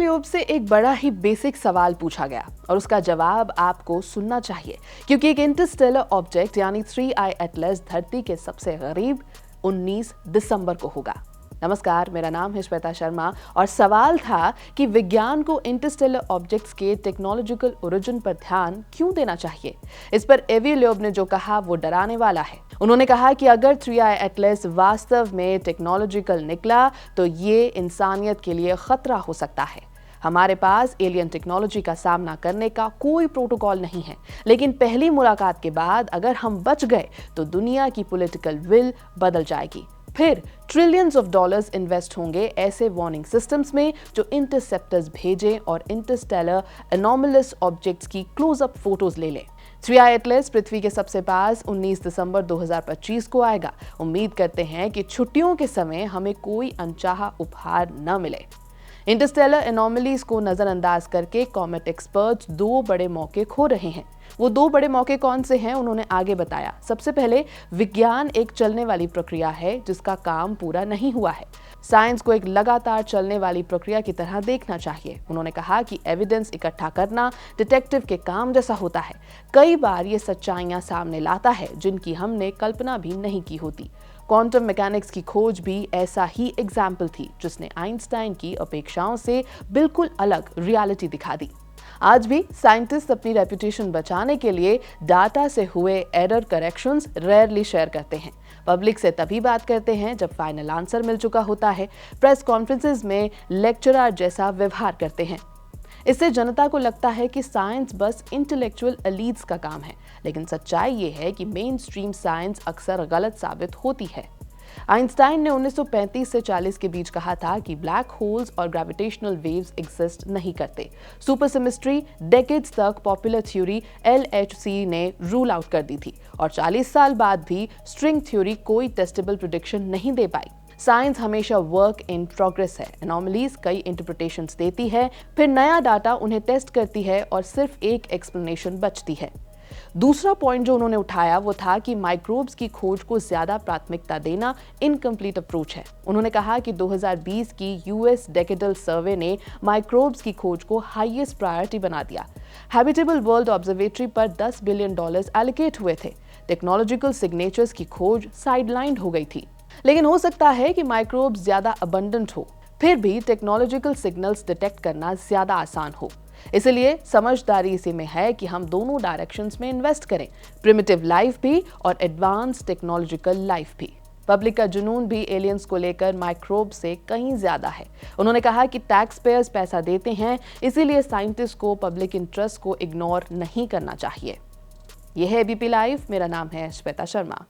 Lobe से एक बड़ा ही बेसिक सवाल पूछा गया और उसका जवाब आपको सुनना चाहिए, क्योंकि एक इंटरस्टेलर ऑब्जेक्ट यानी 3I एटलस धरती के सबसे करीब 19 दिसंबर को होगा। नमस्कार, मेरा नाम है श्वेता शर्मा और सवाल था कि विज्ञान को इंटरस्टेलर ऑब्जेक्ट्स के टेक्नोलॉजिकल ओरिजिन पर ध्यान क्यों देना चाहिए। इस पर एवी लोब ने जो कहा वो डराने वाला है। उन्होंने कहा कि अगर 3I एटलस वास्तव में टेक्नोलॉजिकल निकला तो ये इंसानियत के लिए खतरा हो सकता है। हमारे पास एलियन टेक्नोलॉजी का सामना करने का कोई प्रोटोकॉल नहीं है, लेकिन पहली मुलाकात के बाद अगर हम बच गए तो दुनिया की पॉलिटिकल विल बदल जाएगी। फिर ट्रिलियंस ऑफ डॉलर्स इन्वेस्ट होंगे ऐसे वार्निंग सिस्टम्स में जो इंटरसेप्टर्स भेजें और इंटरस्टेलर एनोमलस ऑब्जेक्ट्स की क्लोजअप फोटोज ले लें। 3I एटलस पृथ्वी के सबसे पास 19 दिसंबर 2025 को आएगा। उम्मीद करते हैं कि छुट्टियों के समय हमें कोई अनचाहा उपहार न मिले। इंटरस्टेलर एनोमलीज को नजरअंदाज करके कॉमेट एक्सपर्ट्स दो बड़े मौके खो रहे हैं। वो दो बड़े मौके कौन से हैं, उन्होंने आगे बताया। सबसे पहले, विज्ञान एक चलने वाली प्रक्रिया है जिसका काम पूरा नहीं हुआ है। साइंस को एक लगातार चलने वाली प्रक्रिया की तरह देखना चाहिए। उन्होंने कहा कि एविडेंस इकट्ठा करना डिटेक्टिव के काम जैसा होता है। कई बार ये सच्चाइयां सामने लाता है जिनकी हमने कल्पना भी नहीं की होती। क्वांटम मैकेनिक्स की खोज भी ऐसा ही एग्जाम्पल थी जिसने आइंस्टाइन की अपेक्षाओं से बिल्कुल अलग रियलिटी दिखा दी। आज भी साइंटिस्ट अपनी रेपुटेशन बचाने के लिए डाटा से हुए एरर करेक्शंस रेयरली शेयर करते हैं। पब्लिक से तभी बात करते हैं जब फाइनल आंसर मिल चुका होता है। प्रेस कॉन्फ्रेंसेस में लेक्चरर जैसा व्यवहार करते हैं। इससे जनता को लगता है कि साइंस बस इंटेलेक्चुअल एलीट्स का काम है, लेकिन सच्चाई ये है कि मेन स्ट्रीम साइंस अक्सर गलत साबित होती है। आइंस्टाइन ने 1935 से 40 के बीच कहा था कि ब्लैक होल्स और ग्रेविटेशनल वेव्स एग्जिस्ट नहीं करते। सुपरसिमेट्री डेकेड्स तक पॉपुलर थ्योरी LHC ने रूल आउट कर दी थी और 40 साल बाद भी स्ट्रिंग थ्योरी कोई टेस्टेबल प्रेडिक्शन नहीं दे पाई। साइंस हमेशा वर्क इन प्रोग्रेस है। एनोमलीज कई इंटरप्रिटेशंस देती है, फिर नया डाटा उन्हें टेस्ट करती है और सिर्फ एक एक्सप्लेनेशन बचती है। दूसरा पॉइंट जो उन्होंने उठाया वो था कि माइक्रोब्स की खोज को ज्यादा प्राथमिकता देना इनकम्प्लीट अप्रोच है। उन्होंने कहा कि 2020 की US डेकेडल सर्वे ने माइक्रोब्स की खोज को हाईएस्ट प्रायोरिटी बना दिया। हैबिटेबल वर्ल्ड ऑब्जर्वेटरी पर $10 बिलियन एलोकेट हुए थे। टेक्नोलॉजिकल सिग्नेचर्स की खोज साइडलाइन हो गई थी। लेकिन हो सकता है कि माइक्रोब्स ज्यादा अबंडेंट हो, फिर भी टेक्नोलॉजिकल सिग्नल्स डिटेक्ट करना ज्यादा आसान हो। इसलिए समझदारी इसी में है कि हम दोनों डायरेक्शंस में इन्वेस्ट करें, प्रिमिटिव लाइफ भी और एडवांस टेक्नोलॉजिकल लाइफ भी। पब्लिक का जुनून भी एलियंस को लेकर माइक्रोब से कहीं ज्यादा है। उन्होंने कहा कि टैक्स पेयर्स पैसा देते हैं, इसीलिए साइंटिस्ट को पब्लिक इंटरेस्ट को इग्नोर नहीं करना चाहिए। यह है ABP लाइव। मेरा नाम है श्वेता शर्मा।